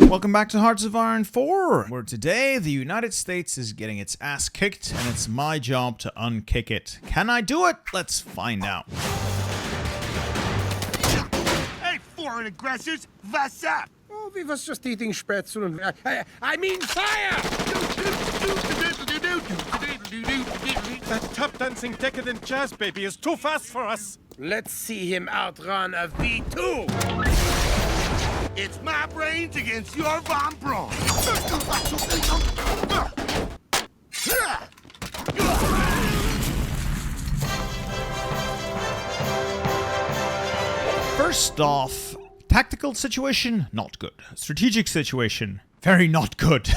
Welcome back to Hearts of Iron 4, where today the United States is getting its ass kicked, and it's my job to unkick it. Can I do it? Let's find out. Hey, foreign aggressors, what's up? Oh, we was just eating Spätzle and... I mean fire! That tap-dancing decadent jazz baby is too fast for us. Let's see him outrun a V2! It's my brains against your Von Braun. First off, tactical situation, not good. Strategic situation, very not good.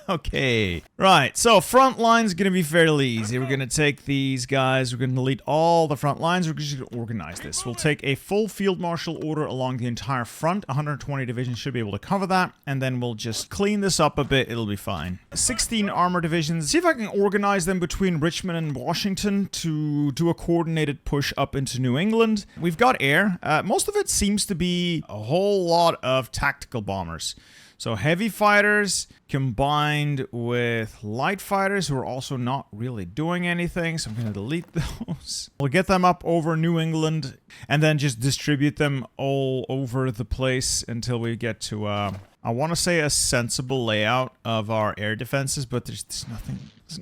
Okay. Right, so front line's gonna be fairly easy. We're gonna take these guys, we're gonna delete all the front lines, we're just gonna organize this. We'll take a full field marshal order along the entire front. 120 divisions should be able to cover that, and then we'll just clean this up a bit, it'll be fine. 16 armor divisions. See if I can organize them between Richmond and Washington to do a coordinated push up into New England. We've got air. Most of it seems to be a whole lot of tactical bombers. So heavy fighters combined with light fighters who are also not really doing anything. So I'm going to delete those. We'll get them up over New England and then just distribute them all over the place until we get to, I want to say a sensible layout of our air defenses, but there's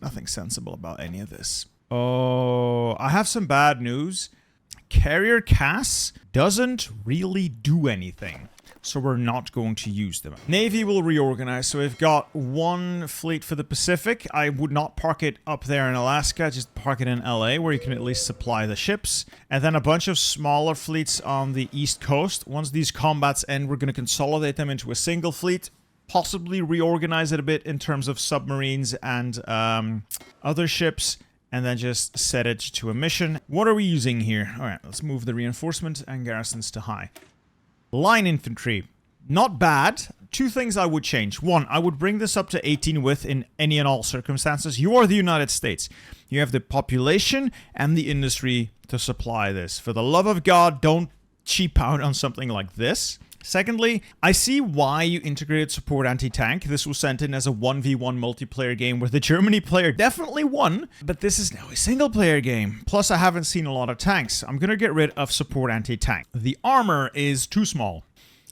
nothing sensible about any of this. Oh, I have some bad news. Carrier Cass doesn't really do anything, so we're not going to use them. Navy will reorganize, so we've got one fleet for the Pacific. I would not park it up there in Alaska, just park it in LA, where you can at least supply the ships. And then a bunch of smaller fleets on the East Coast. Once these combats end, we're going to consolidate them into a single fleet, possibly reorganize it a bit in terms of submarines and other ships, and then just set it to a mission. What are we using here? All right, let's move the reinforcement and garrisons to high. Line infantry, not bad. Two things I would change. One, I would bring this up to 18 width in any and all circumstances. You are the United States. You have the population and the industry to supply this. For the love of God, don't cheap out on something like this. Secondly, I see why you integrated support anti-tank. This was sent in as a 1v1 multiplayer game where the Germany player definitely won, but this is now a single player game. Plus, I haven't seen a lot of tanks. I'm gonna get rid of support anti-tank. The armor is too small.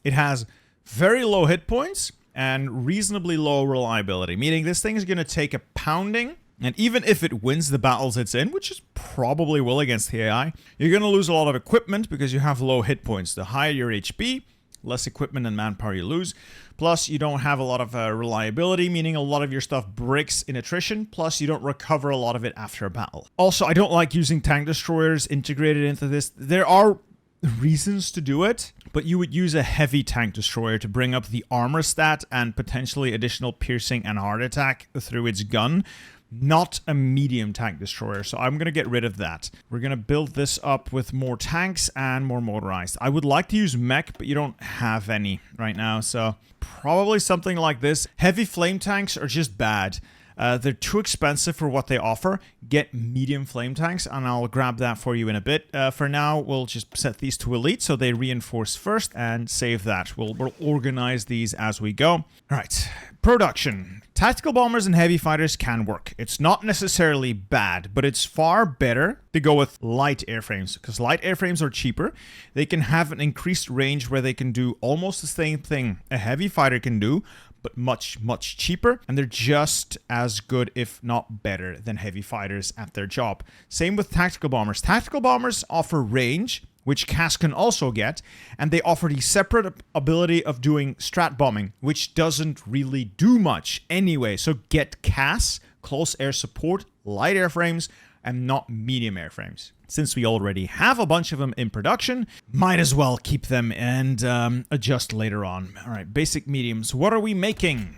It has very low hit points and reasonably low reliability, meaning this thing is gonna take a pounding. And even if it wins the battles it's in, which is probably will against the AI, you're gonna lose a lot of equipment because you have low hit points. The higher your HP, less equipment and manpower you lose. Plus, you don't have a lot of reliability, meaning a lot of your stuff breaks in attrition. Plus, you don't recover a lot of it after a battle. Also, I don't like using tank destroyers integrated into this. There are reasons to do it, but you would use a heavy tank destroyer to bring up the armor stat and potentially additional piercing and heart attack through its gun. Not a medium tank destroyer, so I'm going to get rid of that. We're going to build this up with more tanks and more motorized. I would like to use mech, but you don't have any right now, so probably something like this. Heavy flame tanks are just bad. They're too expensive for what they offer. Get medium flame tanks, and I'll grab that for you in a bit. For now, we'll just set these to elite, so they reinforce first, and save that. We'll organize these as we go. All right, production. Tactical bombers and heavy fighters can work. It's not necessarily bad, but it's far better to go with light airframes, because light airframes are cheaper. They can have an increased range where they can do almost the same thing a heavy fighter can do, but much, much cheaper, and they're just as good, if not better, than heavy fighters at their job. Same with tactical bombers. Tactical bombers offer range, which CAS can also get, and they offer the separate ability of doing strat bombing, which doesn't really do much anyway. So get CAS, close air support, light airframes, and not medium airframes. Since we already have a bunch of them in production, might as well keep them and adjust later on. All right, basic mediums. What are we making?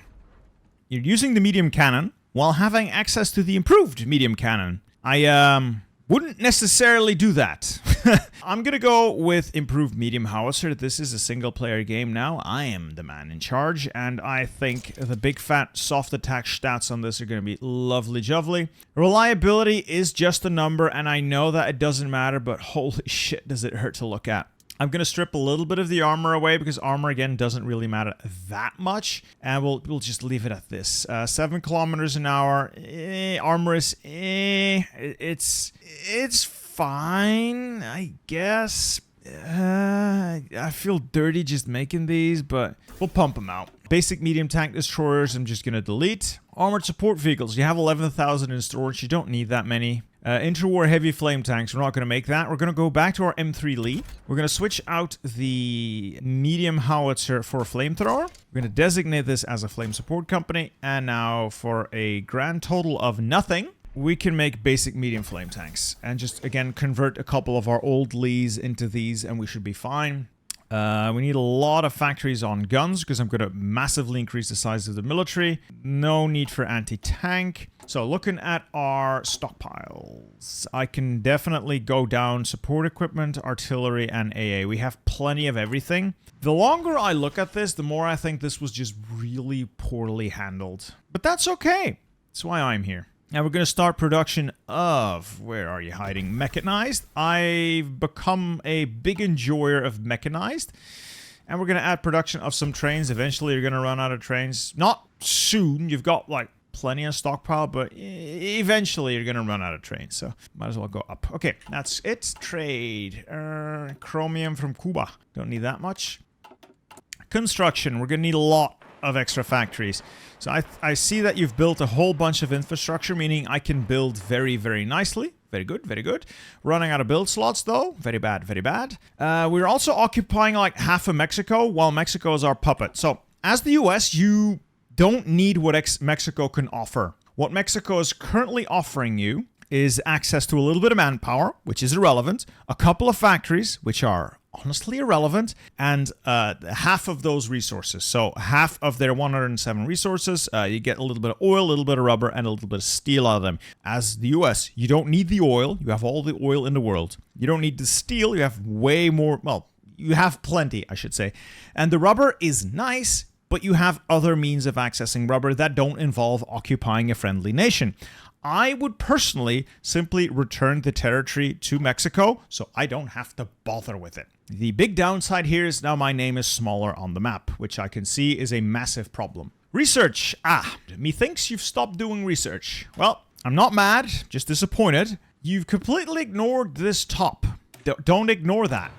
You're using the medium cannon while having access to the improved medium cannon. I wouldn't necessarily do that. I'm gonna go with improved medium howitzer. This is a single player game now. I am the man in charge, and I think the big fat soft attack stats on this are gonna be lovely jovely. Reliability is just a number, and I know that it doesn't matter, but holy shit does it hurt to look at. I'm going to strip a little bit of the armor away because armor, again, doesn't really matter that much. And we'll just leave it at this. 7 kilometers an hour. Armor is... It's fine, I guess. I feel dirty just making these, but we'll pump them out. Basic medium tank destroyers, I'm just going to delete. Armored support vehicles, you have 11,000 in storage, you don't need that many. Interwar heavy flame tanks, we're not going to make that. We're going to go back to our M3 Lee. We're going to switch out the medium howitzer for a flamethrower. We're going to designate this as a flame support company. And now for a grand total of nothing, we can make basic medium flame tanks. And just, again, convert a couple of our old Lees into these and we should be fine. We need a lot of factories on guns because I'm going to massively increase the size of the military. No need for anti-tank. So looking at our stockpiles, I can definitely go down support equipment, artillery, and AA. We have plenty of everything. The longer I look at this, the more I think this was just really poorly handled. But that's okay. That's why I'm here. Now we're going to start production of, where are you hiding? Mechanized. I've become a big enjoyer of mechanized. And we're going to add production of some trains. Eventually you're going to run out of trains. Not soon. You've got like plenty of stockpile, but eventually you're going to run out of trains. So might as well go up. Okay, that's it. Trade. Chromium from Cuba. Don't need that much. Construction. We're going to need a lot of extra factories. So I see that you've built a whole bunch of infrastructure, meaning I can build very, very nicely. Very good, very good. Running out of build slots, though. Very bad, very bad. We're also occupying like half of Mexico, while Mexico is our puppet. So, as the US, you don't need what Mexico can offer. What Mexico is currently offering you is access to a little bit of manpower, which is irrelevant, a couple of factories, which are honestly irrelevant, and half of those resources. So half of their 107 resources, you get a little bit of oil, a little bit of rubber, and a little bit of steel out of them. As the US, you don't need the oil. You have all the oil in the world. You don't need the steel. You have way more, well, you have plenty, I should say. And the rubber is nice, but you have other means of accessing rubber that don't involve occupying a friendly nation. I would personally simply return the territory to Mexico so I don't have to bother with it. The big downside here is now my name is smaller on the map, which I can see is a massive problem. Research. Methinks you've stopped doing research. Well, I'm not mad, just disappointed. You've completely ignored this top. Don't ignore that.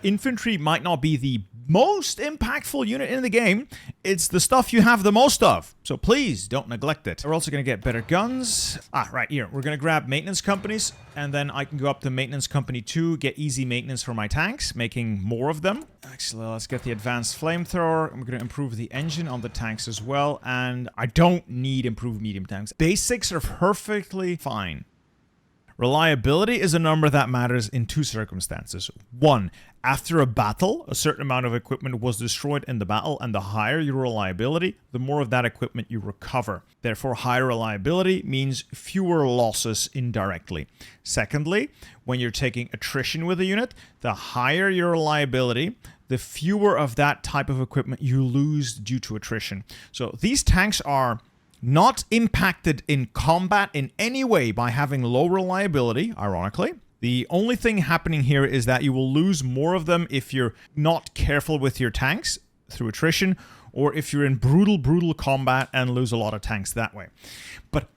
Infantry might not be the most impactful unit in the game. It's the stuff you have the most of. So please don't neglect it. We're also going to get better guns. Right here. We're going to grab maintenance companies. And then I can go up to maintenance company 2, get easy maintenance for my tanks, making more of them. Actually, let's get the advanced flamethrower. I'm going to improve the engine on the tanks as well. And I don't need improved medium tanks. Basics are perfectly fine. Reliability is a number that matters in 2 circumstances. 1, after a battle, a certain amount of equipment was destroyed in the battle, and the higher your reliability, the more of that equipment you recover. Therefore, higher reliability means fewer losses indirectly. Secondly, when you're taking attrition with a unit, the higher your reliability, the fewer of that type of equipment you lose due to attrition. So these tanks are not impacted in combat in any way by having low reliability, ironically. The only thing happening here is that you will lose more of them if you're not careful with your tanks through attrition, or if you're in brutal combat and lose a lot of tanks that way. But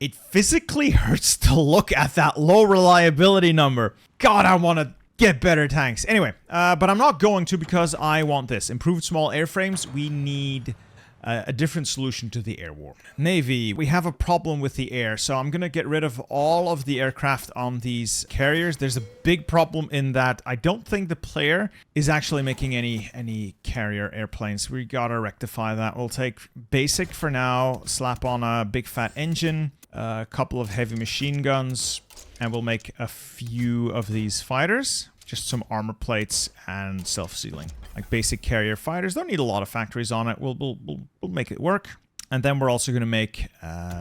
it physically hurts to look at that low reliability number. God, I want to get better tanks. Anyway, but I'm not going to because I want this. Improved small airframes. We need a different solution to the air war. Navy, we have a problem with the air, so I'm going to get rid of all of the aircraft on these carriers. There's a big problem in that I don't think the player is actually making any carrier airplanes. We gotta rectify that. We'll take basic for now, slap on a big fat engine, a couple of heavy machine guns, and we'll make a few of these fighters. Just some armor plates and self-sealing. Like basic carrier fighters. Don't need a lot of factories on it. We'll make it work. And then we're also going to make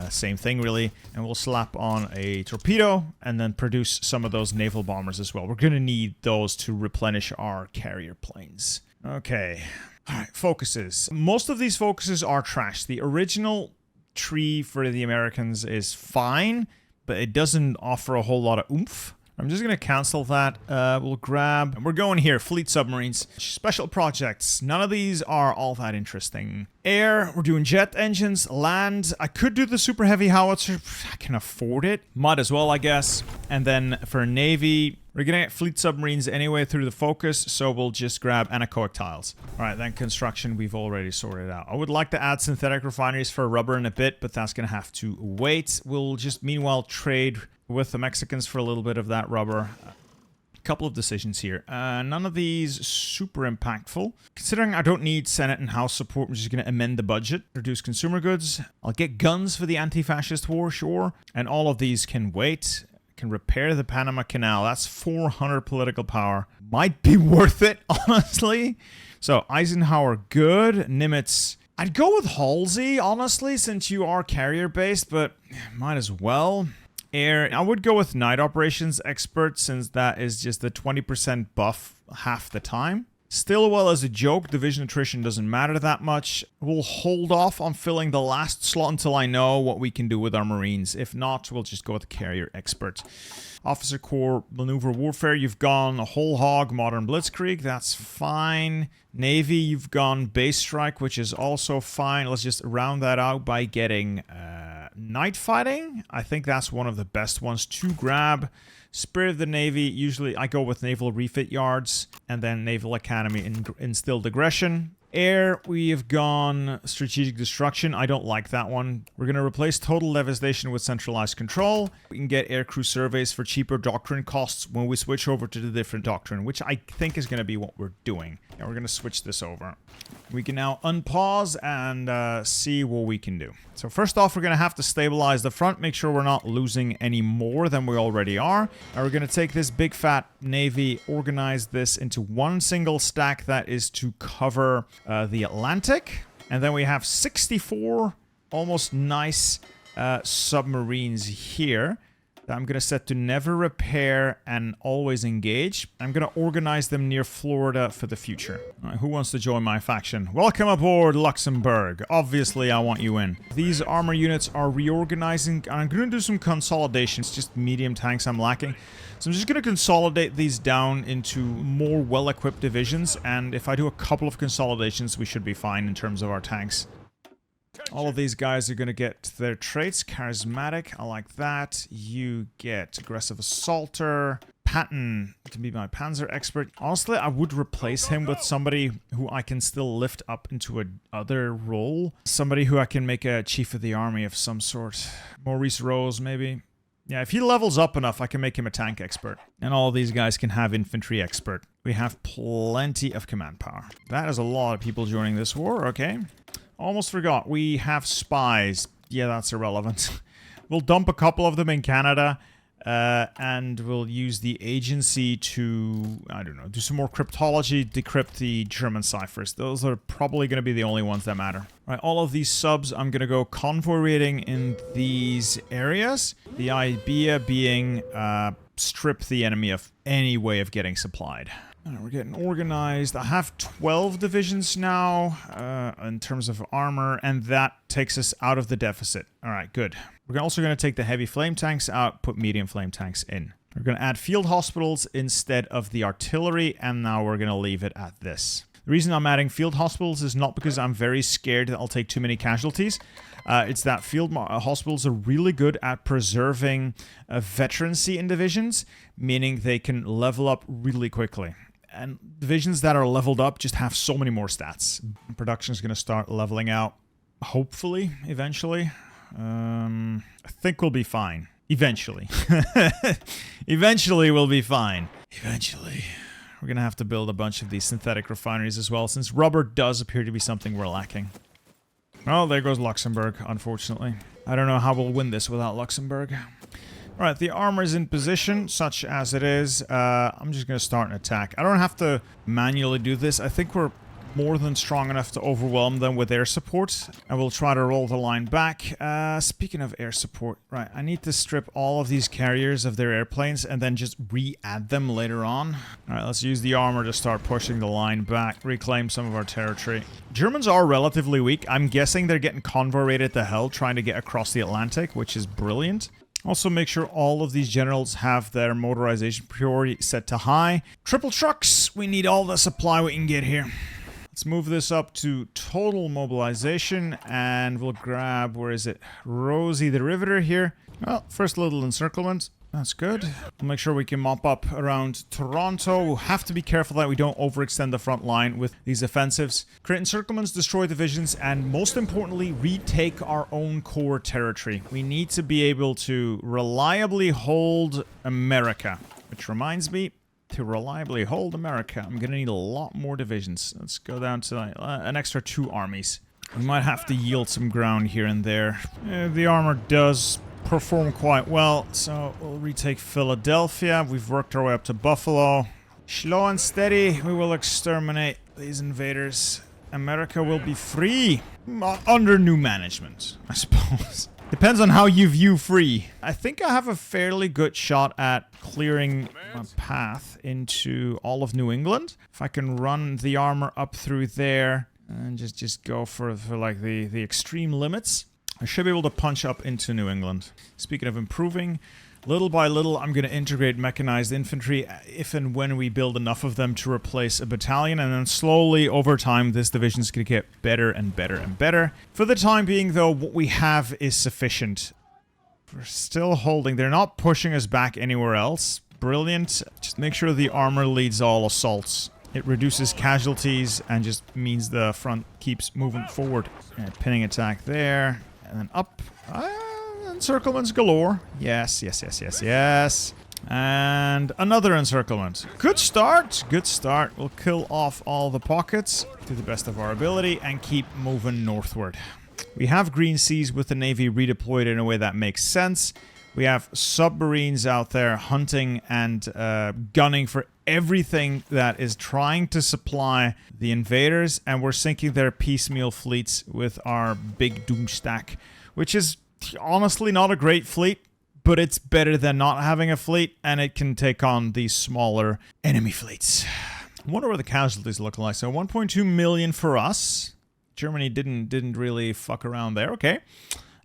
same thing, really. And we'll slap on a torpedo and then produce some of those naval bombers as well. We're going to need those to replenish our carrier planes. Okay. All right, focuses. Most of these focuses are trash. The original tree for the Americans is fine, but it doesn't offer a whole lot of oomph. I'm just going to cancel that. We'll grab... We're going here. Fleet submarines. Special projects. None of these are all that interesting. Air. We're doing jet engines. Land. I could do the super heavy howitzer. I can afford it. Might as well, I guess. And then for Navy... We're going to get fleet submarines anyway through the focus, so we'll just grab anechoic tiles. Alright, then construction we've already sorted out. I would like to add synthetic refineries for rubber in a bit, but that's going to have to wait. We'll just meanwhile trade with the Mexicans for a little bit of that rubber. A couple of decisions here. None of these super impactful. Considering I don't need Senate and House support, I'm just going to amend the budget. Reduce consumer goods. I'll get guns for the anti-fascist war, sure. And all of these can wait. Can repair the Panama Canal. That's 400 political power. Might be worth it, honestly. So, Eisenhower, good. Nimitz, I'd go with Halsey, honestly, since you are carrier-based, but might as well. Air, I would go with Night Operations Expert, since that is just the 20% buff half the time. Stillwell as a joke, division attrition doesn't matter that much. We'll hold off on filling the last slot until I know what we can do with our Marines. If not, we'll just go with the Carrier Expert. Officer Corps Maneuver Warfare, you've gone a whole hog Modern Blitzkrieg, that's fine. Navy, you've gone Base Strike, which is also fine. Let's just round that out by getting Night Fighting. I think that's one of the best ones to grab. Spirit of the Navy, usually I go with Naval Refit Yards, and then Naval Academy Instilled Aggression. Air, we have gone Strategic Destruction. I don't like that one. We're going to replace Total Devastation with Centralized Control. We can get aircrew surveys for cheaper doctrine costs when we switch over to the different doctrine, which I think is going to be what we're doing. And we're going to switch this over. We can now unpause and see what we can do. So first off, we're going to have to stabilize the front, make sure we're not losing any more than we already are. And we're going to take this big fat Navy, organize this into one single stack that is to cover the Atlantic. And then we have 64 almost nice submarines here that I'm going to set to never repair and always engage. I'm going to organize them near Florida for the future. All right, who wants to join my faction? Welcome aboard, Luxembourg. Obviously, I want you in. These armor units are reorganizing. I'm going to do some consolidations, just medium tanks I'm lacking. So I'm just going to consolidate these down into more well-equipped divisions, and if I do a couple of consolidations, we should be fine in terms of our tanks. All of these guys are going to get their traits. Charismatic, I like that. You get Aggressive Assaulter. Patton can be my Panzer Expert. Honestly, I would replace him with somebody who I can still lift up into another role. Somebody who I can make a Chief of the Army of some sort. Maurice Rose, maybe. Yeah, if he levels up enough, I can make him a Tank Expert. And all of these guys can have Infantry Expert. We have plenty of command power. That is a lot of people joining this war, okay. Almost forgot, we have spies. Yeah, that's irrelevant. We'll dump a couple of them in Canada, and we'll use the agency to, I don't know, do some more cryptology, decrypt the German ciphers. Those are probably going to be the only ones that matter. Right, all of these subs, I'm going to go convoy raiding in these areas. The idea being, strip the enemy of any way of getting supplied. We're getting organized. I have 12 divisions now in terms of armor, and that takes us out of the deficit. All right, good. We're also going to take the heavy flame tanks out, put medium flame tanks in. We're going to add field hospitals instead of the artillery, and now we're going to leave it at this. The reason I'm adding field hospitals is not because I'm very scared that I'll take too many casualties. It's that field hospitals are really good at preserving veterancy in divisions, meaning they can level up really quickly. And divisions that are leveled up just have so many more stats. Production is going to start leveling out, hopefully, eventually. I think we'll be fine. Eventually. Eventually we'll be fine. Eventually. We're going to have to build a bunch of these synthetic refineries as well, since rubber does appear to be something we're lacking. Oh, there goes Luxembourg, unfortunately. I don't know how we'll win this without Luxembourg. Alright, the armor is in position, such as it is. I'm just going to start an attack. I don't have to manually do this. I think we're more than strong enough to overwhelm them with air support. And we'll try to roll the line back. Speaking of air support, right, I need to strip all of these carriers of their airplanes and then just re-add them later on. Alright, let's use the armor to start pushing the line back, reclaim some of our territory. Germans are relatively weak. I'm guessing they're getting convoy raided to hell trying to get across the Atlantic, which is brilliant. Also make sure all of these generals have their motorization priority set to high. Triple trucks, we need all the supply we can get here. Let's move this up to total mobilization, and we'll grab, where is it? Rosie the Riveter here. Well, first little encirclement. That's good. We'll make sure we can mop up around Toronto. We'll have to be careful that we don't overextend the front line with these offensives. Create encirclements, destroy divisions, and most importantly, retake our own core territory. We need to be able to reliably hold America. Which reminds me, to reliably hold America, I'm going to need a lot more divisions. Let's go down to an extra 2 armies. We might have to yield some ground here and there. The armor does perform quite well, so we'll retake Philadelphia. We've worked our way up to Buffalo. Slow and steady, we will exterminate these invaders. America will be free under new management, I suppose. Depends on how you view free. I think I have a fairly good shot at clearing a path into all of New England. If I can run the armor up through there and just go for like the extreme limits, I should be able to punch up into New England. Speaking of improving, little by little, I'm going to integrate mechanized infantry if and when we build enough of them to replace a battalion, and then slowly, over time, this division is going to get better and better and better. For the time being, though, what we have is sufficient. We're still holding. They're not pushing us back anywhere else. Brilliant. Just make sure the armor leads all assaults. It reduces casualties and just means the front keeps moving forward. Pinning attack there, and then up. Encirclements galore. Yes, yes, yes, yes, yes. And another encirclement. Good start. Good start. We'll kill off all the pockets to the best of our ability and keep moving northward. We have green seas with the Navy redeployed in a way that makes sense. We have submarines out there hunting and gunning for everything that is trying to supply the invaders, and we're sinking their piecemeal fleets with our big doomstack, which is honestly not a great fleet, but it's better than not having a fleet, and it can take on these smaller enemy fleets. I wonder what the casualties look like. So 1.2 million for us. Germany didn't really fuck around there. Okay.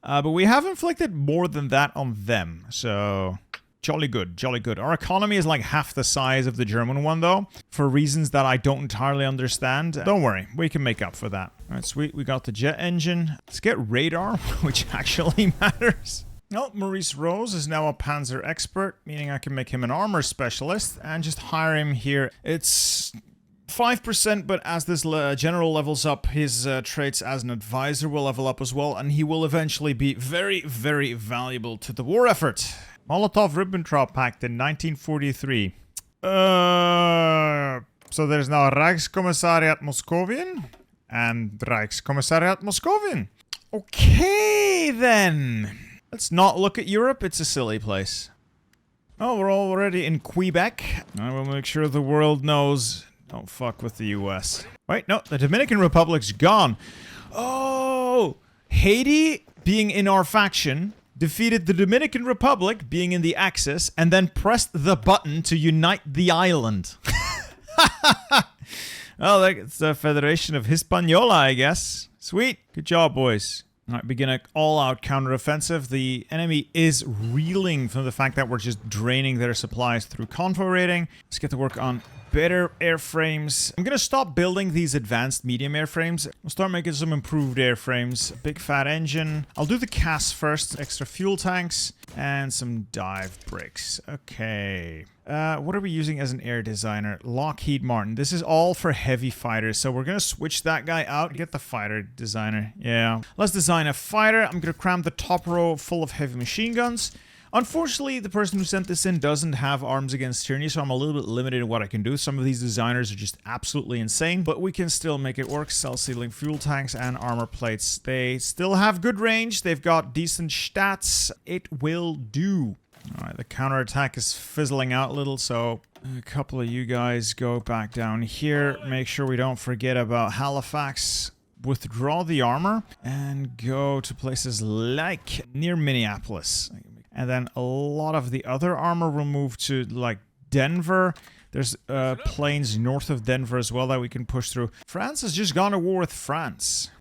But we have inflicted more than that on them. So jolly good, jolly good. Our economy is like half the size of the German one, though, for reasons that I don't entirely understand. Don't worry, we can make up for that. All right, sweet. We got the jet engine. Let's get radar, which actually matters. Oh, Maurice Rose is now a panzer expert, meaning I can make him an armor specialist and just hire him here. It's 5%, but as this general levels up, his traits as an advisor will level up as well, and he will eventually be very, very valuable to the war effort. Molotov-Ribbentrop Pact in 1943. So there's now Reichskommissariat Moskowian and Reichskommissariat Moskowian. Okay, then. Let's not look at Europe. It's a silly place. Oh, we're already in Quebec. I will make sure the world knows. Don't fuck with the US. Wait, no, the Dominican Republic's gone. Oh, Haiti, being in our faction, defeated the Dominican Republic, being in the Axis, and then pressed the button to unite the island. Well, it's the Federation of Hispaniola, I guess. Sweet. Good job, boys. All right, begin an all-out counteroffensive. The enemy is reeling from the fact that we're just draining their supplies through convoy raiding. Let's get to work on better airframes. I'm gonna stop building these advanced medium airframes. We'll start making some improved airframes. Big fat engine. I'll do the CAS first. Extra fuel tanks and some dive brakes. Okay. What are we using as an air designer? Lockheed Martin. This is all for heavy fighters, so we're gonna switch that guy out. Get the fighter designer. Yeah. Let's design a fighter. I'm gonna cram the top row full of heavy machine guns. Unfortunately, the person who sent this in doesn't have arms against tyranny, so I'm a little bit limited in what I can do. Some of these designers are just absolutely insane, but we can still make it work. Self-sealing fuel tanks and armor plates. They still have good range. They've got decent stats. It will do. All right, the counterattack is fizzling out a little, so a couple of you guys go back down here. Make sure we don't forget about Halifax. Withdraw the armor and go to places like near Minneapolis. And then a lot of the other armor will move to, like, Denver. There's planes north of Denver as well that we can push through. France has just gone to war with France.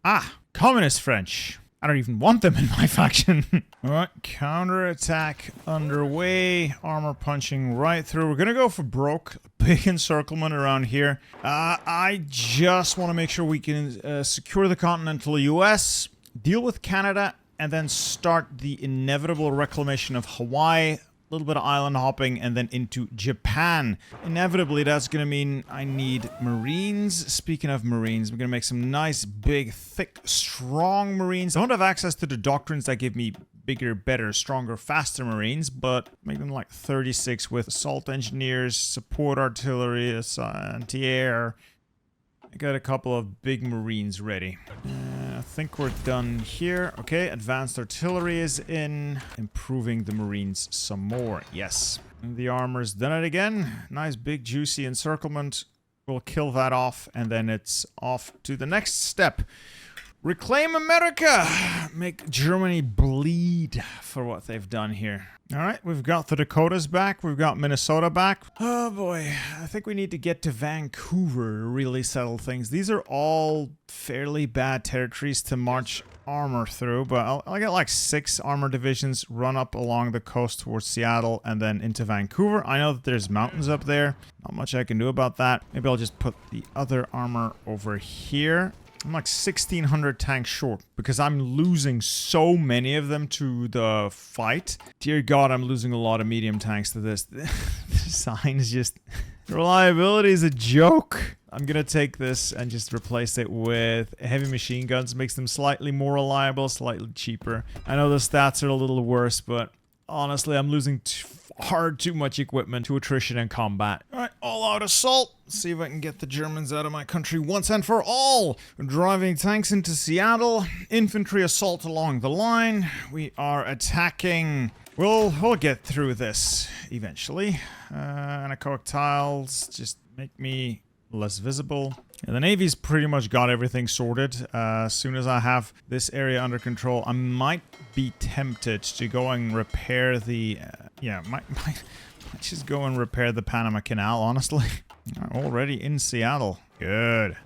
Ah, Communist French. I don't even want them in my faction. All right, counterattack underway. Armor punching right through. We're going to go for broke. Big encirclement around here. I just want to make sure we can secure the continental US, deal with Canada, and then start the inevitable reclamation of Hawaii. A little bit of island hopping, and then into Japan. Inevitably, that's going to mean I need Marines. Speaking of Marines, we're going to make some nice, big, thick, strong Marines. I don't have access to the doctrines that give me bigger, better, stronger, faster Marines, but make them like 36 with assault engineers, support artillery, anti-air. I got a couple of big Marines ready. I think we're done here. Okay, advanced artillery is in. Improving the Marines some more. Yes. And the armor's done it again. Nice big juicy encirclement. We'll kill that off, and then it's off to the next step. Reclaim America! Make Germany bleed for what they've done here. Alright, we've got the Dakotas back. We've got Minnesota back. Oh boy, I think we need to get to Vancouver to really settle things. These are all fairly bad territories to march armor through, but I'll get like 6 armor divisions run up along the coast towards Seattle and then into Vancouver. I know that there's mountains up there. Not much I can do about that. Maybe I'll just put the other armor over here. I'm like 1,600 tanks short because I'm losing so many of them to the fight. Dear God, I'm losing a lot of medium tanks to this. The sign is just... reliability is a joke. I'm gonna take this and just replace it with heavy machine guns. Makes them slightly more reliable, slightly cheaper. I know the stats are a little worse, but honestly, I'm losing far too much equipment to attrition and combat. Alright, all-out assault. See if I can get the Germans out of my country once and for all. Driving tanks into Seattle. Infantry assault along the line. We are attacking. We'll get through this eventually. Anechoic tiles just make me less visible. And the Navy's pretty much got everything sorted. As soon as I have this area under control, I might be tempted to go and repair the... might just go and repair the Panama Canal, honestly. Already in Seattle. Good.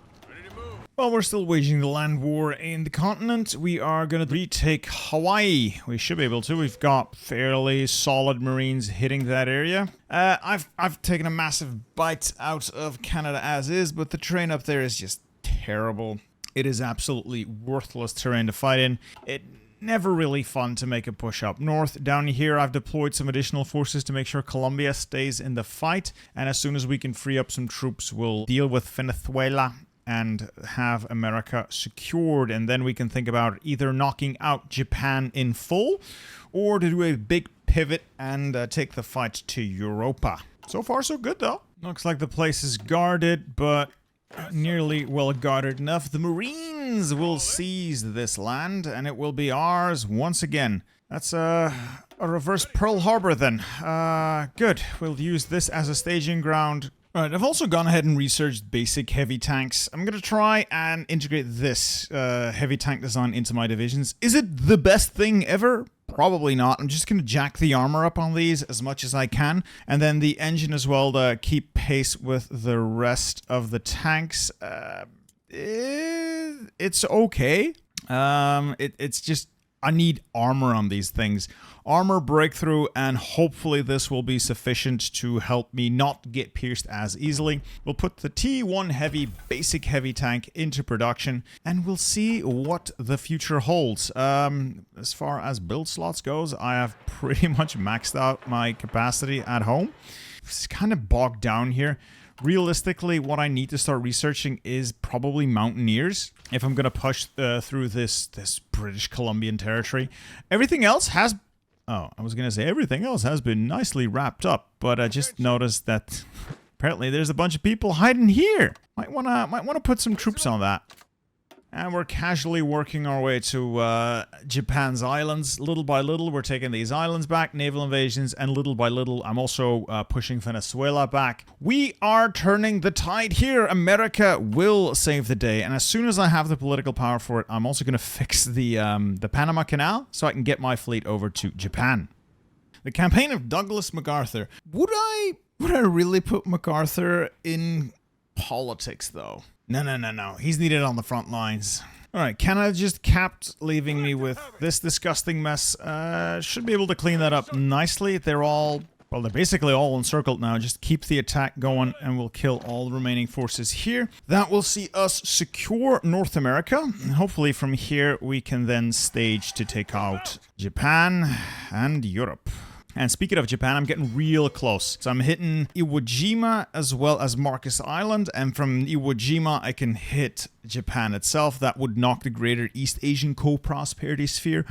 While we're still waging the land war in the continent, we are going to retake Hawaii. We should be able to. We've got fairly solid Marines hitting that area. I've taken a massive bite out of Canada as is, but the terrain up there is just terrible. It is absolutely worthless terrain to fight in. It never really fun to make a push up north. Down here, I've deployed some additional forces to make sure Colombia stays in the fight. And as soon as we can free up some troops, we'll deal with Venezuela and have America secured, and then we can think about either knocking out Japan in full or to do a big pivot and take the fight to Europa. So far so good though. Looks like the place is guarded, but nearly well guarded enough. The Marines will seize this land and it will be ours once again. That's a reverse Pearl Harbor then. Good. We'll use this as a staging ground. Alright, I've also gone ahead and researched basic heavy tanks. I'm gonna try and integrate this heavy tank design into my divisions. Is it the best thing ever? Probably not. I'm just gonna jack the armor up on these as much as I can, and then the engine as well to keep pace with the rest of the tanks. It's okay. It's just I need armor on these things. Armor breakthrough, and hopefully this will be sufficient to help me not get pierced as easily. We'll put the T1 heavy, basic heavy tank into production, and we'll see what the future holds. As far as build slots goes, I have pretty much maxed out my capacity at home. It's kind of bogged down here. Realistically, what I need to start researching is probably Mountaineers if I'm going to push through this British Columbian territory. Everything else has... Oh, I was going to say everything else has been nicely wrapped up, but I just noticed that apparently there's a bunch of people hiding here. Might wanna put some troops on that. And we're casually working our way to Japan's islands. Little by little, we're taking these islands back, naval invasions, and little by little, I'm also pushing Venezuela back. We are turning the tide here. America will save the day, and as soon as I have the political power for it, I'm also going to fix the Panama Canal so I can get my fleet over to Japan. The campaign of Douglas MacArthur. Would I really put MacArthur in politics, though? No. He's needed on the front lines. Alright, Canada just kept leaving me with this disgusting mess. Should be able to clean that up nicely. They're basically all encircled now. Just keep the attack going and we'll kill all the remaining forces here. That will see us secure North America. And hopefully from here we can then stage to take out Japan and Europe. And speaking of Japan, I'm getting real close. So I'm hitting Iwo Jima as well as Marcus Island. And from Iwo Jima, I can hit Japan itself. That would knock the Greater East Asian Co-Prosperity Sphere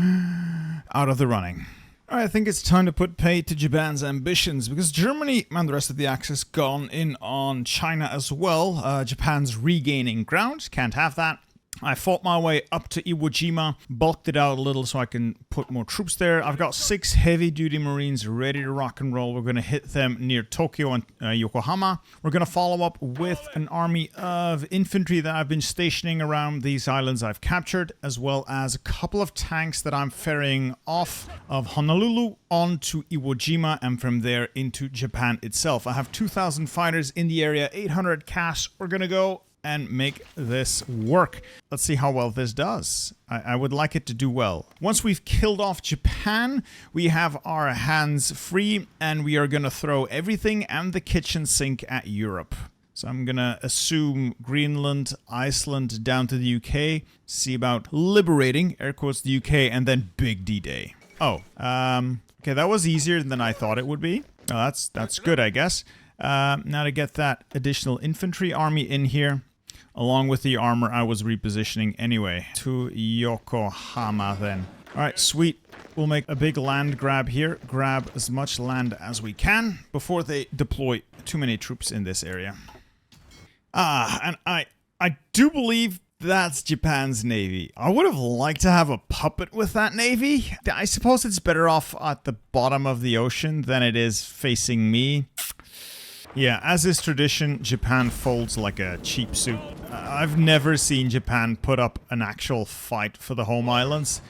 out of the running. Alright, I think it's time to put pay to Japan's ambitions, because Germany and the rest of the Axis gone in on China as well. Japan's regaining ground. Can't have that. I fought my way up to Iwo Jima, bulked it out a little so I can put more troops there. I've got 6 heavy-duty Marines ready to rock and roll. We're going to hit them near Tokyo and Yokohama. We're going to follow up with an army of infantry that I've been stationing around these islands I've captured, as well as a couple of tanks that I'm ferrying off of Honolulu onto Iwo Jima and from there into Japan itself. I have 2,000 fighters in the area, 800 cash. We're going to go and make this work. Let's see how well this does. I would like it to do well. Once we've killed off Japan, we have our hands free and we are going to throw everything and the kitchen sink at Europe. So I'm going to assume Greenland, Iceland, down to the UK, see about liberating, air quotes, the UK, and then big D-Day. Oh, okay, that was easier than I thought it would be. Oh, that's good, I guess. Now to get that additional infantry army in here, along with the armor I was repositioning anyway, to Yokohama then. Alright, sweet. We'll make a big land grab here. Grab as much land as we can before they deploy too many troops in this area. And I do believe that's Japan's navy. I would have liked to have a puppet with that navy. I suppose it's better off at the bottom of the ocean than it is facing me. Yeah, as is tradition, Japan folds like a cheap suit. I've never seen Japan put up an actual fight for the home islands.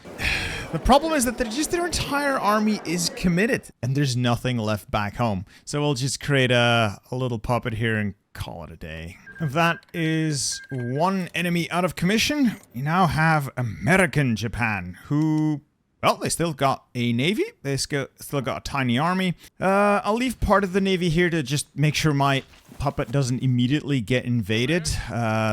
The problem is that their entire army is committed, and there's nothing left back home. So we'll just create a little puppet here and call it a day. That is one enemy out of commission. We now have American Japan, who... well, they still got a navy. They still got a tiny army. I'll leave part of the navy here to just make sure my puppet doesn't immediately get invaded.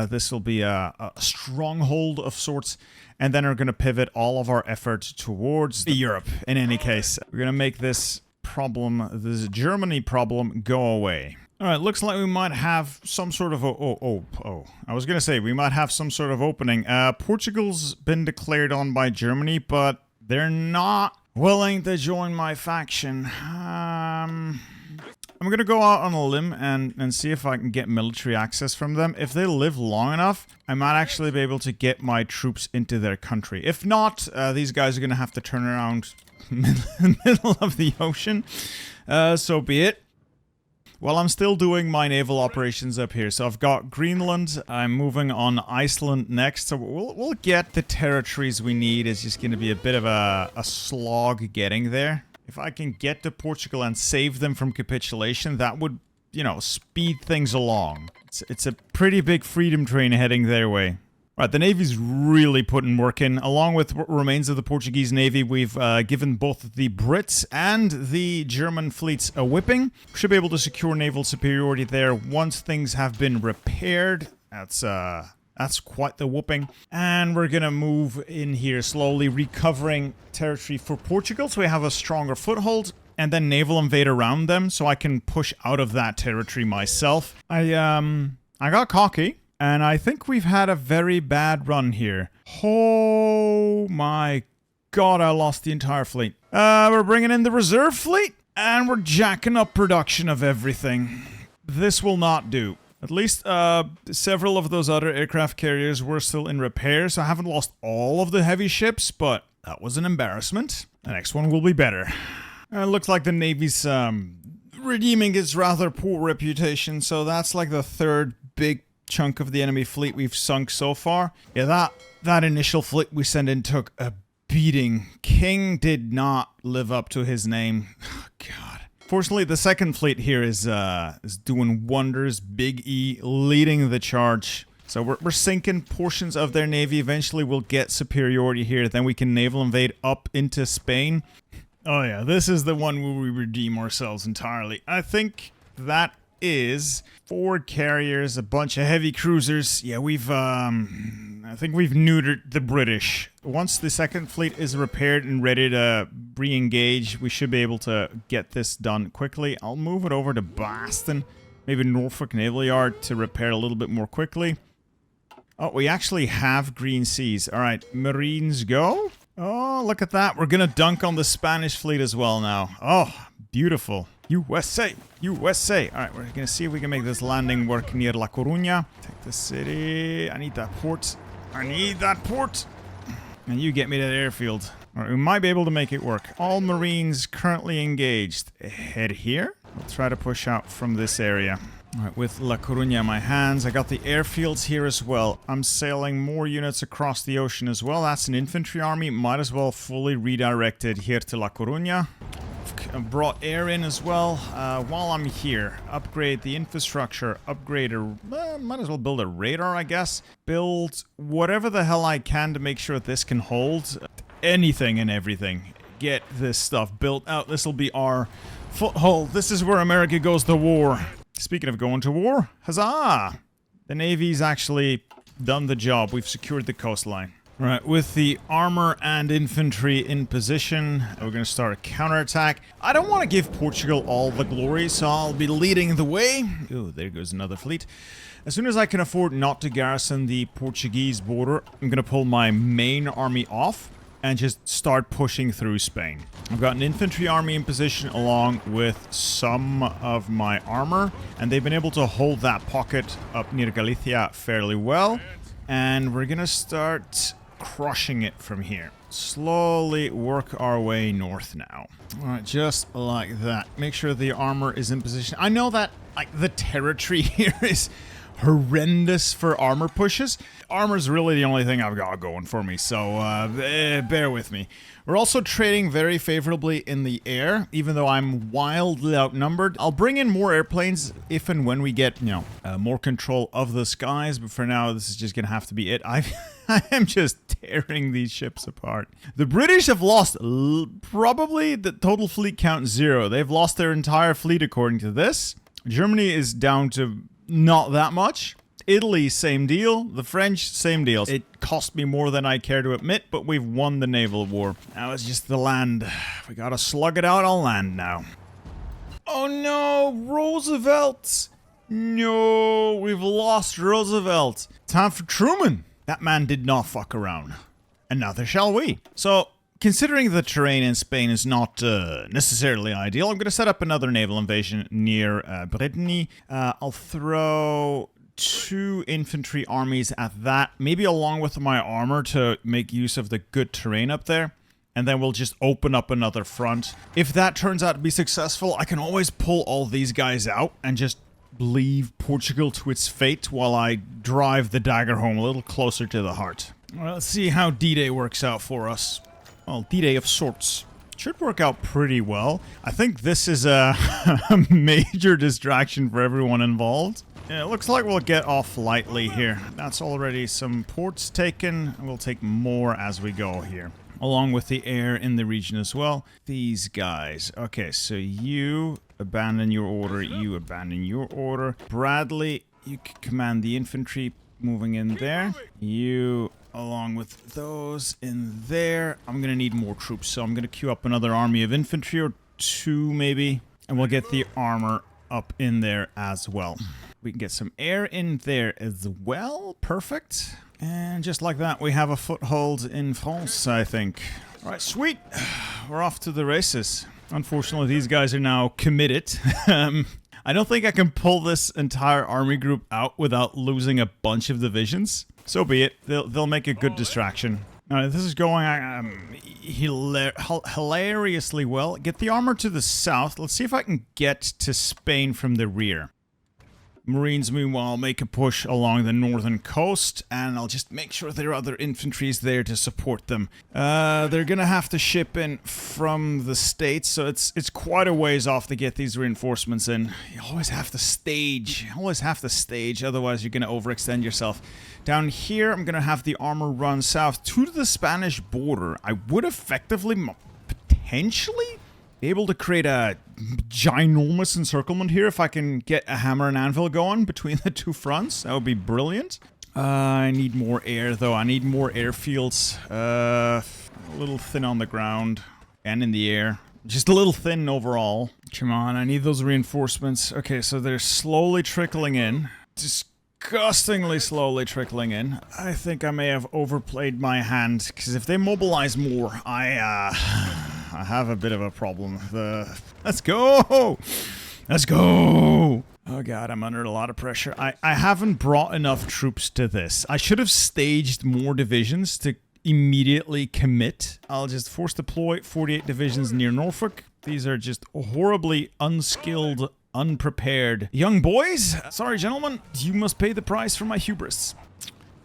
This will be a stronghold of sorts. And then we're going to pivot all of our effort towards Europe. In any case, we're going to make this problem, this Germany problem, go away. All right, looks like we might have some sort of... I was going to say, we might have some sort of opening. Portugal's been declared on by Germany, but... they're not willing to join my faction. I'm going to go out on a limb and see if I can get military access from them. If they live long enough, I might actually be able to get my troops into their country. If not, these guys are going to have to turn around in the middle of the ocean. So be it. Well, I'm still doing my naval operations up here. So I've got Greenland. I'm moving on Iceland next. So we'll get the territories we need. It's just going to be a bit of a slog getting there. If I can get to Portugal and save them from capitulation, that would, you know, speed things along. It's a pretty big freedom train heading their way. Right, the Navy's really putting work in. Along with remains of the Portuguese Navy, we've given both the Brits and the German fleets a whipping. We should be able to secure naval superiority there once things have been repaired. That's quite the whooping. And we're going to move in here slowly, recovering territory for Portugal so we have a stronger foothold. And then naval invade around them so I can push out of that territory myself. I got cocky. And I think we've had a very bad run here. Oh my god, I lost the entire fleet. We're bringing in the reserve fleet, and we're jacking up production of everything. This will not do. At least several of those other aircraft carriers were still in repair, so I haven't lost all of the heavy ships, but that was an embarrassment. The next one will be better. It looks like the Navy's redeeming its rather poor reputation, so that's like the third big chunk of the enemy fleet we've sunk so far. Yeah, that initial fleet we sent in took a beating. King did not live up to his name. Oh, God. Fortunately, the second fleet here is doing wonders. Big E leading the charge. So we're sinking portions of their navy. Eventually we'll get superiority here. Then we can naval invade up into Spain. Oh yeah, this is the one where we redeem ourselves entirely. I think that is 4 carriers, a bunch of heavy cruisers. Yeah, I think we've neutered the British. Once the second fleet is repaired and ready to re-engage, we should be able to get this done quickly. I'll move it over to Boston, maybe Norfolk Naval Yard to repair a little bit more quickly. Oh, we actually have green seas. All right, Marines go. Oh, look at that. We're going to dunk on the Spanish fleet as well now. Oh, beautiful. USA! USA! Alright, we're going to see if we can make this landing work near La Coruña. Take the city. I need that port. I need that port! And you get me to the airfield. Alright, we might be able to make it work. All Marines currently engaged. Head here. We'll try to push out from this area. Alright, with La Coruña in my hands, I got the airfields here as well. I'm sailing more units across the ocean as well. That's an infantry army. Might as well fully redirect it here to La Coruña. I've brought air in as well. While I'm here, upgrade the infrastructure, upgrade might as well build a radar, I guess. Build whatever the hell I can to make sure this can hold. Anything and everything. Get this stuff built out. This will be our foothold. This is where America goes to war. Speaking of going to war, huzzah! The Navy's actually done the job. We've secured the coastline. Right, with the armor and infantry in position, we're going to start a counterattack. I don't want to give Portugal all the glory, so I'll be leading the way. Oh, there goes another fleet. As soon as I can afford not to garrison the Portuguese border, I'm going to pull my main army off and just start pushing through Spain. I've got an infantry army in position along with some of my armor, and they've been able to hold that pocket up near Galicia fairly well. And we're going to start crushing it from here. Slowly work our way north now. Alright, just like that. Make sure the armor is in position. I know that, like, the territory here is horrendous for armor pushes. Armor's really the only thing I've got going for me, so bear with me. We're also trading very favorably in the air, even though I'm wildly outnumbered. I'll bring in more airplanes if and when we get, you know, more control of the skies, but for now, this is just gonna have to be it. I am just tearing these ships apart. The British have lost probably the total fleet count 0. They've lost their entire fleet according to this. Germany is down to not that much. Italy, same deal. The French, same deal. It cost me more than I care to admit, but we've won the naval war. Now it's just the land. We gotta slug it out on land now. Oh no, Roosevelt! No, we've lost Roosevelt. Time for Truman. That man did not fuck around. And neither shall we. So, considering the terrain in Spain is not necessarily ideal, I'm going to set up another naval invasion near Brittany. I'll throw 2 infantry armies at that, maybe along with my armor to make use of the good terrain up there. And then we'll just open up another front. If that turns out to be successful, I can always pull all these guys out and just leave Portugal to its fate while I drive the dagger home a little closer to the heart. Well, let's see how D-Day works out for us. Well, D-Day of sorts. Should work out pretty well. I think this is a major distraction for everyone involved. Yeah, it looks like we'll get off lightly here. That's already some ports taken. We'll take more as we go here, along with the air in the region as well. These guys. Okay, so you abandon your order. You abandon your order. Bradley, you can command the infantry moving in there. You, along with those in there. I'm going to need more troops, so I'm going to queue up another army of infantry, or 2 maybe. And we'll get the armor up in there as well. We can get some air in there as well. Perfect. And just like that, we have a foothold in France, I think. All right, sweet. We're off to the races. Unfortunately, these guys are now committed. I don't think I can pull this entire army group out without losing a bunch of divisions. So be it. They'll make a good distraction. All right, this is going hilariously well. Get the armor to the south. Let's see if I can get to Spain from the rear. Marines, meanwhile, make a push along the northern coast, and I'll just make sure there are other infantry there to support them. They're gonna have to ship in from the States, so it's quite a ways off to get these reinforcements in. You always have to stage. Otherwise you're gonna overextend yourself. Down here, I'm gonna have the armor run south to the Spanish border. I would effectively, potentially, be able to create a ginormous encirclement here if I can get a hammer and anvil going between the two fronts. That would be brilliant. I need more air, though. I need more airfields. A little thin on the ground and in the air. Just a little thin overall. Come on, I need those reinforcements. Okay, so they're slowly trickling in. Disgustingly slowly trickling in. I think I may have overplayed my hand, because if they mobilize more, I have a bit of a problem. Let's go! Let's go! Oh god, I'm under a lot of pressure. I haven't brought enough troops to this. I should have staged more divisions to immediately commit. I'll just force deploy 48 divisions near Norfolk. These are just horribly unskilled, unprepared young boys. Sorry, gentlemen. You must pay the price for my hubris.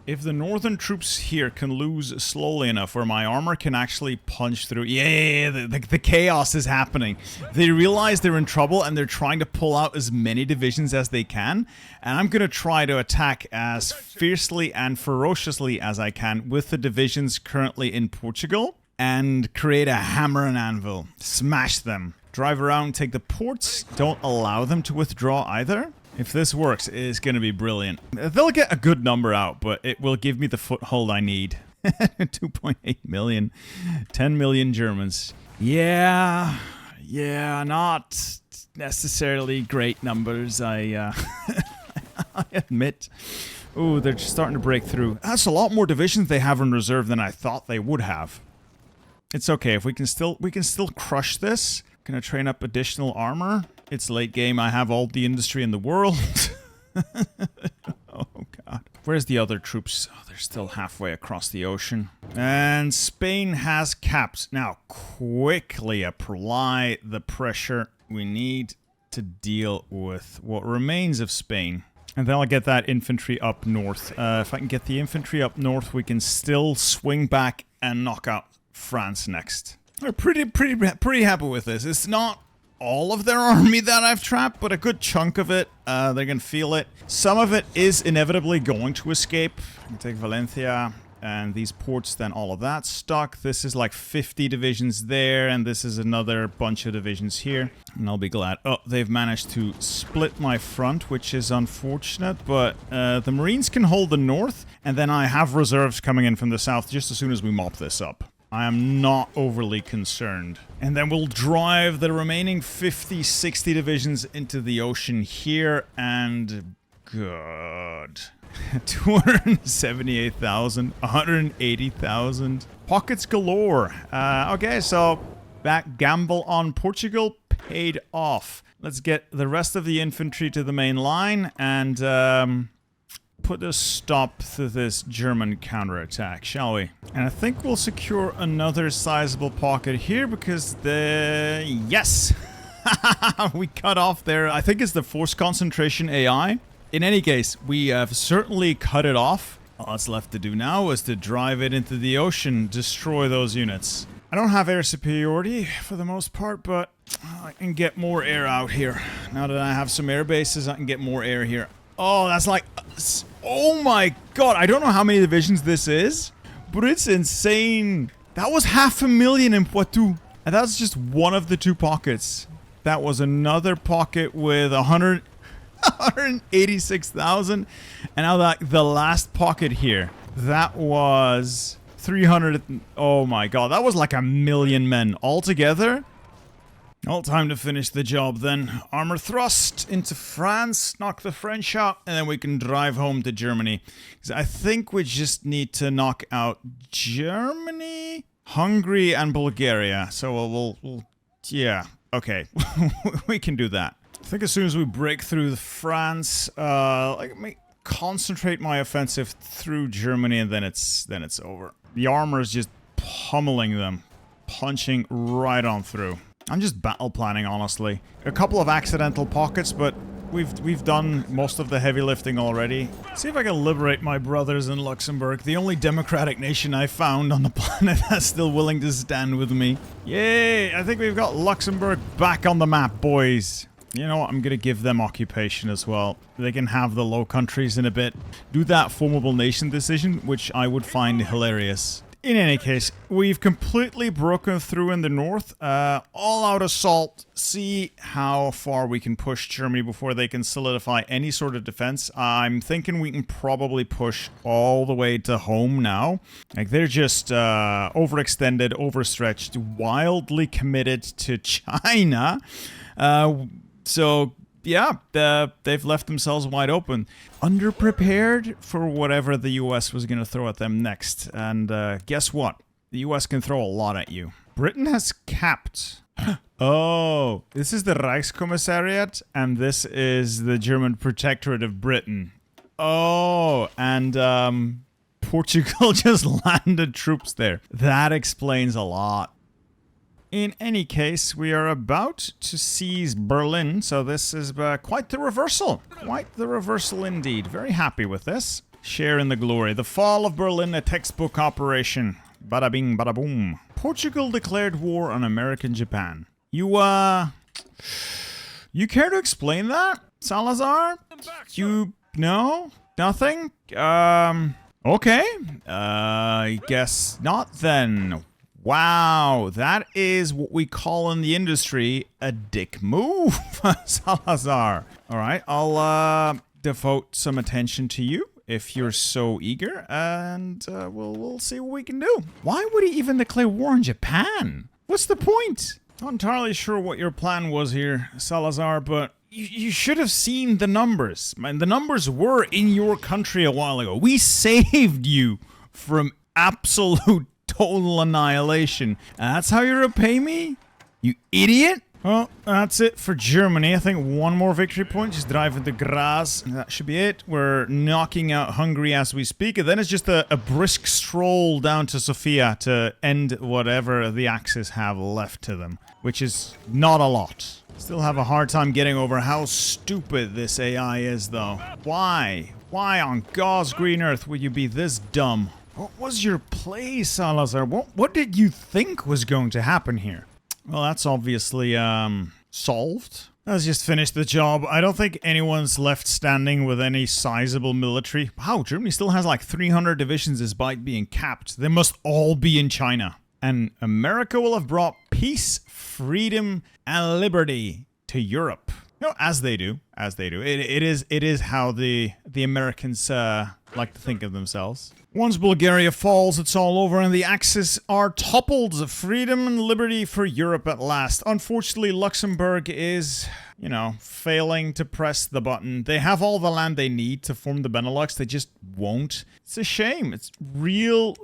If the northern troops here can lose slowly enough where my armor can actually punch through... Yeah, the chaos is happening. They realize they're in trouble and they're trying to pull out as many divisions as they can. And I'm going to try to attack as fiercely and ferociously as I can with the divisions currently in Portugal. And create a hammer and anvil. Smash them. Drive around, take the ports. Don't allow them to withdraw either. If this works, it's going to be brilliant. They'll get a good number out, but it will give me the foothold I need. 2.8 million. 10 million Germans. Yeah, not necessarily great numbers, I admit. Ooh, they're just starting to break through. That's a lot more divisions they have in reserve than I thought they would have. It's okay, if we can still crush this. Gonna train up additional armor. It's late game, I have all the industry in the world. Oh god. Where's the other troops? Oh, they're still halfway across the ocean. And Spain has caps. Now, quickly apply the pressure we need to deal with what remains of Spain. And then I'll get that infantry up north. If I can get the infantry up north, we can still swing back and knock out France next. We're pretty happy with this. It's not all of their army that I've trapped, but a good chunk of it. They're gonna feel it. Some of it is inevitably going to escape. I can take Valencia and these ports, then all of that stuck. This is like 50 divisions there, and this is another bunch of divisions here. And I'll be glad. Oh, they've managed to split my front, which is unfortunate, but the Marines can hold the north, and then I have reserves coming in from the south just as soon as we mop this up. I am not overly concerned. And then we'll drive the remaining 50, 60 divisions into the ocean here, and... good. 278,000, 180,000. Pockets galore. Okay, so that gamble on Portugal paid off. Let's get the rest of the infantry to the main line, and... put a stop to this German counterattack, shall we? And I think we'll secure another sizable pocket here because the... yes! We cut off there. I think it's the force concentration AI. In any case, we have certainly cut it off. All that's left to do now is to drive it into the ocean, destroy those units. I don't have air superiority for the most part, but I can get more air out here. Now that I have some air bases, I can get more air here. Oh, that's like... oh my god, I don't know how many divisions this is, but it's insane. That was 500,000 in Poitou. And that's just one of the two pockets. That was another pocket with 186,000. And now that the last pocket here, that was 300. Oh my god, that was like 1,000,000 men altogether. All time to finish the job then. Armor thrust into France, knock the French out, and then we can drive home to Germany. I think we just need to knock out Germany, Hungary, and Bulgaria. So we'll yeah, okay. We can do that. I think as soon as we break through France, concentrate my offensive through Germany, and then it's over. The armor is just pummeling them, punching right on through. I'm just battle planning, honestly. A couple of accidental pockets, but We've done most of the heavy lifting already. See if I can liberate my brothers in Luxembourg, the only democratic nation I found on the planet that's still willing to stand with me. Yay! I think we've got Luxembourg back on the map, boys. You know what? I'm gonna give them occupation as well. They can have the Low Countries in a bit. Do that formable nation decision, which I would find hilarious. In any case, we've completely broken through in the north. All-out assault. See how far we can push Germany before they can solidify any sort of defense. I'm thinking we can probably push all the way to home now. Like, they're just overextended, overstretched, wildly committed to China. So, yeah, they've left themselves wide open. Underprepared for whatever the US was going to throw at them next. And guess what? The US can throw a lot at you. Britain has capped. Oh, this is the Reichskommissariat, and this is the German Protectorate of Britain. Oh, and Portugal just landed troops there. That explains a lot. In any case, we are about to seize Berlin, so this is quite the reversal. Quite the reversal indeed. Very happy with this. Share in the glory. The fall of Berlin, a textbook operation. Bada bing, bada boom. Portugal declared war on American Japan. You care to explain that, Salazar? No? Nothing? Okay. I guess not then. Wow, that is what we call in the industry a dick move, Salazar. All right, I'll devote some attention to you if you're so eager, and we'll see what we can do. Why would he even declare war on Japan? What's the point? Not entirely sure what your plan was here, Salazar, but you should have seen the numbers. Man, the numbers were in your country a while ago. We saved you from absolute total annihilation. That's how you repay me? You idiot? Well, that's it for Germany. I think one more victory point. Just drive into Graz. That should be it. We're knocking out Hungary as we speak. And then it's just a brisk stroll down to Sofia to end whatever the Axis have left to them. Which is not a lot. Still have a hard time getting over how stupid this AI is, though. Why? Why on God's green earth would you be this dumb? What was your play, Salazar? What did you think was going to happen here? Well, that's obviously, solved. Let's just finish the job. I don't think anyone's left standing with any sizable military. Wow, Germany still has like 300 divisions despite being capped. They must all be in China. And America will have brought peace, freedom, and liberty to Europe. No, as they do. It is how the Americans like to think of themselves. Once Bulgaria falls, it's all over and the Axis are toppled. Freedom and liberty for Europe at last. Unfortunately, Luxembourg is, failing to press the button. They have all the land they need to form the Benelux. They just won't. It's a shame. It's real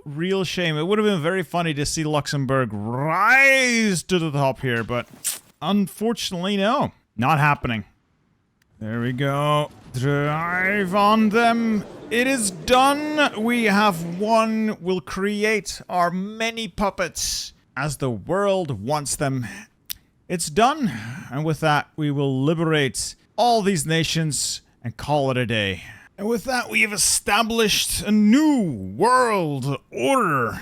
shame. It would have been very funny to see Luxembourg rise to the top here, but unfortunately, no. Not happening. There we go. Drive on them. It is done. We have won. We'll create our many puppets as the world wants them. It's done. And with that, we will liberate all these nations and call it a day. And with that, we have established a new world order.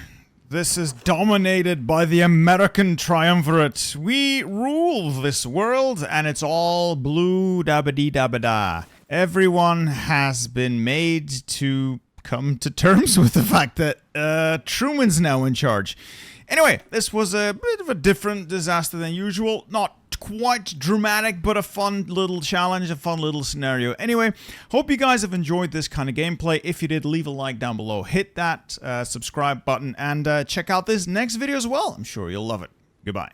This is dominated by the American triumvirate. We rule this world, and it's all blue dabba-dee-dabba-da. Everyone has been made to come to terms with the fact that Truman's now in charge. Anyway, this was a bit of a different disaster than usual. Not quite dramatic, but a fun little challenge, a fun little scenario. Anyway, hope you guys have enjoyed this kind of gameplay. If you did, leave a like down below. Hit that subscribe button and check out this next video as well. I'm sure you'll love it. Goodbye.